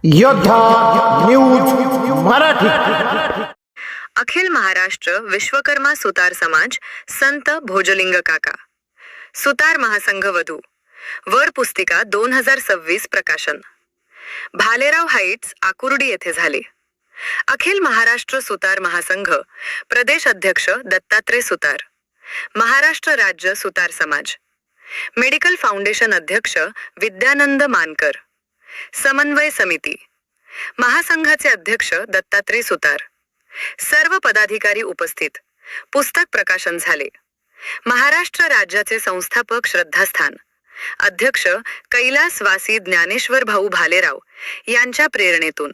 योद्धा न्यूज मराठी. अखिल महाराष्ट्र विश्वकर्मा सुतार समाज संत भोजलिंग काका सुतार महासंघ वधू वर पुस्तिका 2026 प्रकाशन भालेराव हाईट्स आकुर्डी येथे झाले. अखिल महाराष्ट्र सुतार महासंघ प्रदेश अध्यक्ष दत्तात्रय सुतार, महाराष्ट्र राज्य सुतार समाज, मेडिकल फाउंडेशन अध्यक्ष विद्यानंद मानकर, समन्वय समिती, महासंघाचे अध्यक्ष दत्तात्रय सुतार, सर्व पदाधिकारी उपस्थित. पुस्तक प्रकाशन झाले. महाराष्ट्र राज्याचे संस्थापक श्रद्धास्थान अध्यक्ष कैलासवासी ज्ञानेश्वर भाऊ भालेराव यांच्या प्रेरणेतून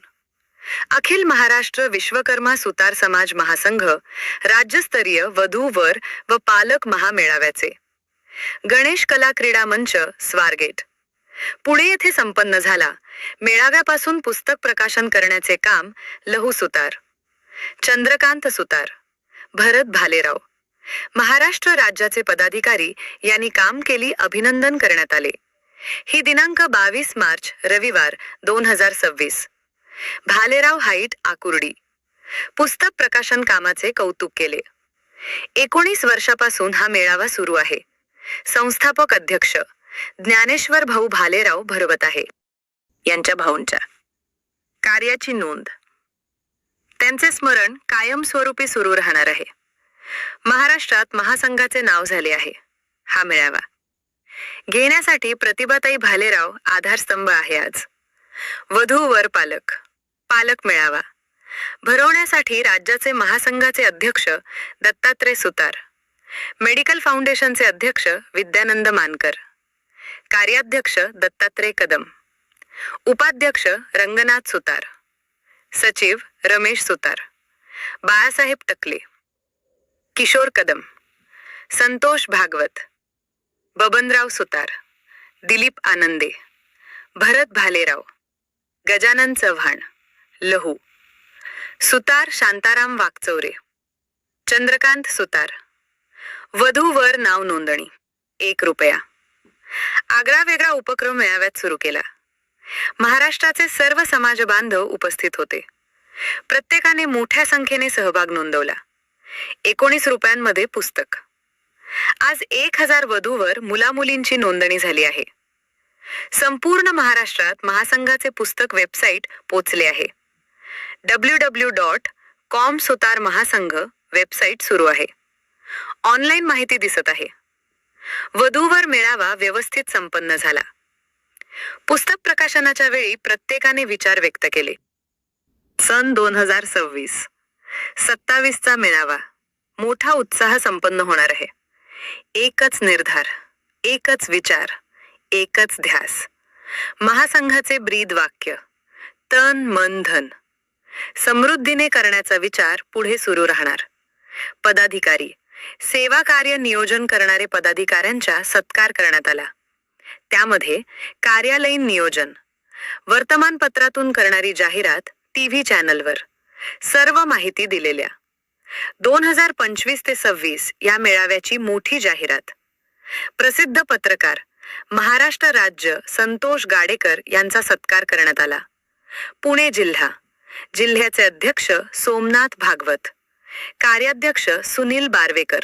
अखिल महाराष्ट्र विश्वकर्मा सुतार समाज महासंघ राज्यस्तरीय वधू वर व पालक महामेळाव्याचे गणेश कला क्रीडा मंच स्वारगेट पुणे येथे संपन्न झाला. मेळाव्यापासून पुस्तक प्रकाशन करण्याचे काम लहू सुतार, चंद्रकांत सुतार, भरत भालेराव, महाराष्ट्र राज्याचे पदाधिकारी यांनी काम केली. अभिनंदन करण्यात आले. ही दिनांक 22 मार्च रविवार 2026. भालेराव हाईट आकुर्डी. पुस्तक प्रकाशन कामाचे कौतुक केले. 19 वर्षापासून हा मेळावा सुरू आहे. संस्थापक अध्यक्ष ज्ञानेश्वर भाऊ भालेराव भरवत आहे. यांच्या भाऊंच्या कार्याची नोंद, त्यांचे स्मरण कायमस्वरूपी सुरू राहणार आहे. महाराष्ट्रात महासंघाचे नाव झाले आहे. हा मेळावा घेण्यासाठी प्रतिभाताई भालेराव आधारस्तंभ आहे. आज वधू वर पालक मेळावा भरवण्यासाठी राज्याचे महासंघाचे अध्यक्ष दत्तात्रय सुतार, मेडिकल फाउंडेशनचे अध्यक्ष विद्यानंद मानकर, कार्याध्यक्ष दत्तात्रय कदम, उपाध्यक्ष रंगनाथ सुतार, सचिव रमेश सुतार, बाळासाहेब टकले, किशोर कदम, संतोष भागवत, बबनराव सुतार, दिलीप आनंदे, भरत भालेराव, गजानन चव्हाण, लहू सुतार, शांताराम वाकचौरे, चंद्रकांत सुतार. वधू वर नाव नोंदणी 1 रुपया. आगळा वेगळा उपक्रम मेळाव्यात सुरू केला. महाराष्ट्राचे सर्व समाज बांधव उपस्थित होते. प्रत्येकाने मोठ्या संख्येने सहभाग नोंदवला. 19 रुपयांमध्ये पुस्तक. आज 1000 वधूवर मुलामुलींची नोंदणी झाली आहे. संपूर्ण महाराष्ट्रात महासंघाचे पुस्तक वेबसाईट पोचले आहे. www.com सुतार महासंघ वेबसाईट सुरू आहे. ऑनलाईन माहिती दिसत आहे. वधूवर मेळावा व्यवस्थित संपन्न झाला. पुस्तक प्रकाशनाच्या वेळी प्रत्येकाने विचार व्यक्त केले. सन 2026 27चा मेळावा मोठा उत्साह संपन्न होणार आहे. एकच निर्धार, एकच विचार, एकच ध्यास. महासंघाचे ब्रीद वाक्य तन मन धन समृद्धीने करण्याचा विचार पुढे सुरू राहणार. पदाधिकारी, सेवा कार्य नियोजन करणारे पदाधिकाऱ्यांचा सत्कार करण्यात आला. त्यामध्ये कार्यालयीन नियोजन, वर्तमानपत्रातून करणारी जाहिरात, टीव्ही चॅनलवर सर्व माहिती दिलेल्या. 2025 ते 26 या मेळाव्याची मोठी जाहिरात. प्रसिद्ध पत्रकार महाराष्ट्र राज्य संतोष गाडेकर यांचा सत्कार करण्यात आला. पुणे जिल्ह्याचे अध्यक्ष सोमनाथ भागवत, कार्याध्यक्ष सुनील बारवेकर.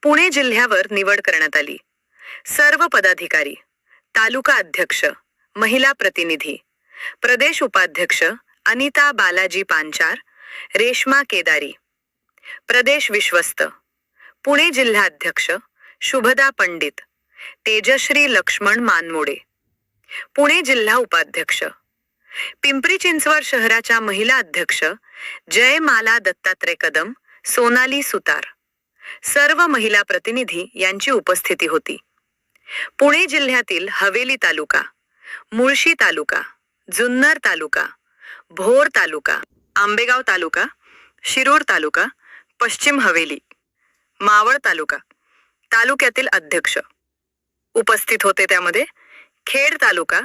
पुणे जिल्ह्यावर निवड करण्यात आली. सर्व पदाधिकारी, तालुका अध्यक्ष, महिला प्रतिनिधी, प्रदेश उपाध्यक्ष अनिता बालाजी पांचार, रेश्मा केदारी, प्रदेश विश्वस्त, पुणे जिल्हाध्यक्ष शुभदा पंडित, तेजश्री लक्ष्मण मानमोडे, पुणे जिल्हा उपाध्यक्ष, पिंपरी चिंचवड शहराच्या महिला अध्यक्ष जयमाला दत्तात्रय कदम, सोनाली सुतार. सर्व महिला प्रतिनिधी यांची उपस्थिती होती. पुणे जिल्ह्यातील हवेली तालुका, मुळशी तालुका, जुन्नर तालुका, भोर तालुका, आंबेगाव तालुका, शिरूर तालुका, पश्चिम हवेली, मावळ तालुका तालुक्यातील अध्यक्ष उपस्थित होते. त्यामध्ये खेड तालुका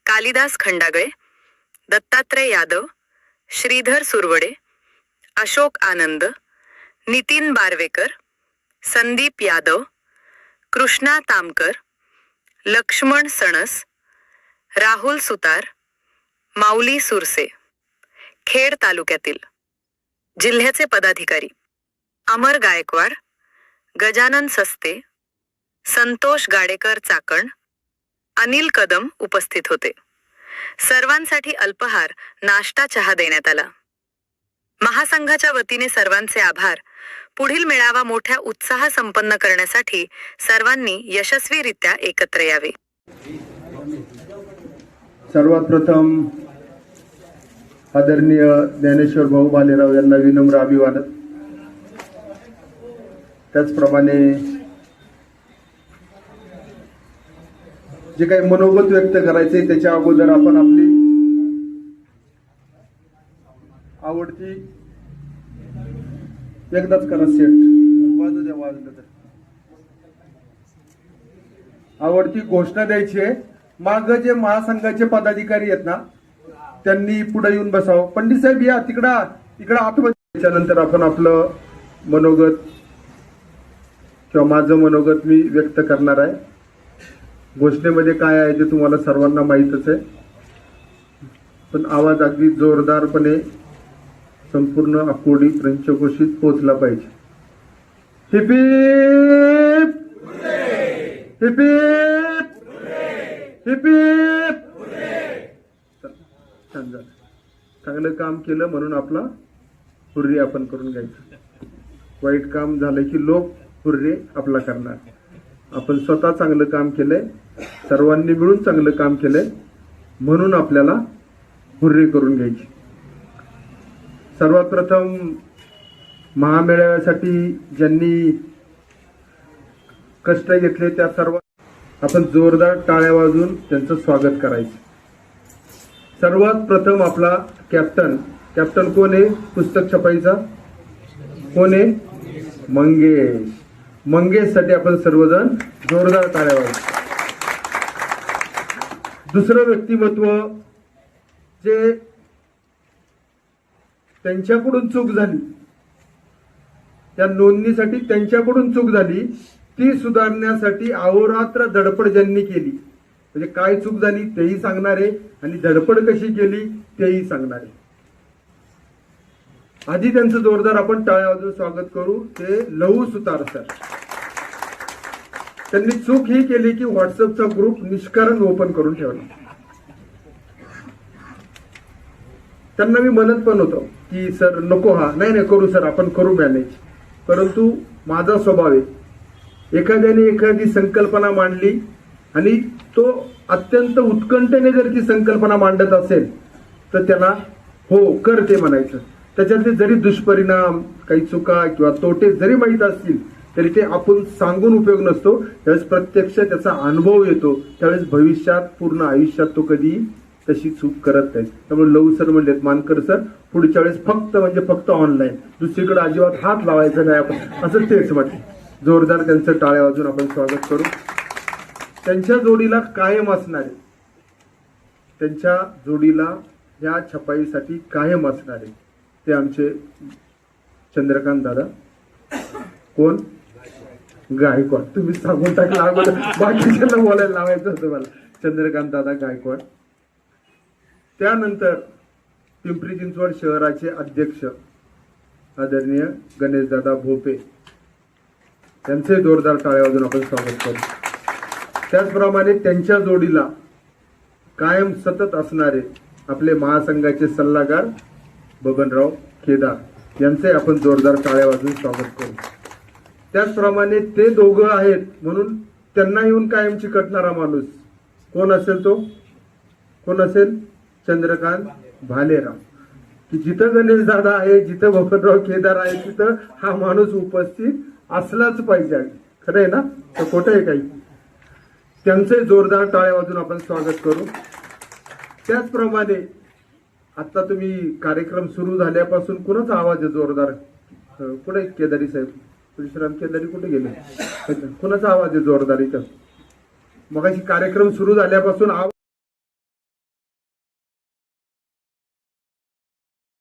कालिदास खंडागळे, दत्तात्रय यादव, श्रीधर सुरवडे, अशोक आनंद, नितीन बारवेकर, संदीप यादव, कृष्णा तामकर, लक्ष्मण सणस, राहुल सुतार, माऊली सुरसे, खेड तालुक्यातील. जिल्ह्याचे पदाधिकारी अमर गायकवाड, गजानन सस्ते, संतोष गाडेकर चाकण, अनिल कदम उपस्थित होते. सर्वांसाठी अल्पहार, नाश्ता, चहा देण्यात आला. महासंघाच्या वतीने सर्वांचे आभार. पुढील मेळावा मोठ्या उत्साह संपन्न करण्यासाठी सर्वांनी यशस्वीरित्या एकत्र यावे. सर्वात प्रथम आदरणीय ज्ञानेश्वर भाऊ भालेराव यांना विनम्र अभिवादन. त्याचप्रमाणे जे काही मनोगत व्यक्त करायचे त्याच्या अगोदर आपण आपली आवडती एकदाच करा सेट वाजू द्या, वाजलं तर आवडती घोषणा द्यायची आहे. माग जे महासंघाचे पदाधिकारी आहेत ना त्यांनी पुढे येऊन बसावं. पंडित साहेब या इकडं आठवत. त्याच्यानंतर आपण आपलं मनोगत किंवा माझं मनोगत मी व्यक्त करणार आहे. घोषणेमध्ये काय आहे ते तुम्हाला सर्वांना माहीतच आहे, पण आवाज अगदी जोरदारपणे संपूर्ण अकोडी पंचक्रोशीत पोहोचला पाहिजे. Heap heap heap heap heap. छान झालं, चांगलं काम केलं म्हणून आपला हुर्रे आपण करून घ्यायचं. वाईट काम झालं की लोक हुर्रे आपला करणार. आपण स्वतः चांगलं काम केलंय, सर्वांनी मिळून चांगलं काम केलंय म्हणून आपल्याला हुर्रे करून घ्यायची. सर्वात प्रथम महामेळाव्यासाठी ज्यांनी कष्ट घेतले त्या सर्व आपण जोरदार टाळ्या वाजवून त्यांचं स्वागत करायचं. सर्वात प्रथम आपला कॅप्टन कोण आहे? पुस्तक छपाईचा कोण आहे? मंगेशसाठी आपण सर्वजण जोरदार टाळ्या वाजवू. दुसरं व्यक्तिमत्व जे त्यांच्याकडून चूक झाली, त्या नोंदणीसाठी त्यांच्याकडून चूक झाली, ती सुधारण्यासाठी अहोरात्र धडपड ज्यांनी केली, म्हणजे काय चूक झाली तेही सांगणार आहे आणि धडपड कशी केली तेही सांगणार आहे. आधी त्यांचं जोरदार आपण टाळ्या वाजवून स्वागत करू. ते लहू सुतार सर. त्यांनी चूक ही केली की व्हॉट्सअपचा ग्रुप निष्कारण ओपन करून ठेवला. त्यांना मी म्हणत पण होतो की सर नको, हा नाही करू सर, आपण करू मॅनेज. परंतु माझा स्वभाव आहे, एखाद्याने एखादी संकल्पना मांडली आणि तो अत्यंत उत्कंठेने जर ती संकल्पना मांडत असेल तर त्याला हो कर ते म्हणायचं. त्याच्यातले जरी दुष्परिणाम, काही चुका किंवा तोटे जरी माहीत असतील तरी ते आपण सांगून उपयोग नसतो. त्यावेळेस प्रत्यक्ष त्याचा अनुभव येतो, त्यावेळेस भविष्यात पूर्ण आयुष्यात तो कधी तशी चूक करत नाही. त्यामुळे लहू सर म्हणलेत मानकर सर पुढच्या वेळेस फक्त ऑनलाईन, दुसरीकडे अजिबात हात लावायचा नाही आपण, असं तेच म्हटलं. जोरदार त्यांचं टाळ्या वाजून आपण स्वागत करू. त्यांच्या जोडीला कायम असणारे, त्यांच्या जोडीला या छपाईसाठी कायम असणारे ते आमचे चंद्रकांत दादा. कोण? गायकवाड. तुम्ही सांगून टाकला, बाकीच्यांना बोलायला लावायचं होतं मला. चंद्रकांत दादा गायकवाड. त्यानंतर पिंपरी चिंचवड शहराचे अध्यक्ष आदरणीय गणेशदादा भोपे, त्यांचे जोरदार टाळ्या वाजून आपण स्वागत करू. त्याचप्रमाणे त्यांच्या जोडीला कायम सतत असणारे आपले महासंघाचे सल्लागार बबनराव केदार, यांचे आपण जोरदार टाळ्या वाजून स्वागत करू. त्याचप्रमाणे ते दोघं आहेत म्हणून त्यांना येऊन कायमची कटणारा माणूस कोण असेल? तो कोण असेल? चंद्रकांत भालेराव. की जिथं गणेश दादा आहे, जिथं बबनराव केदार आहे, तिथं हा माणूस उपस्थित असलाच पाहिजे. खरं आहे ना? तर खोटं आहे काही? त्यांचे जोरदार टाळ्या वाजून आपण स्वागत करू. त्याचप्रमाणे आता तुम्ही कार्यक्रम सुरू झाल्यापासून कुणाचा आवाज आहे जोरदार? कुठे केदारी साहेब? विश्राम केदारी कुठे गेले? कुणाचा आवाज आहे जोरदार इथं? मगाशी कार्यक्रम सुरू झाल्यापासून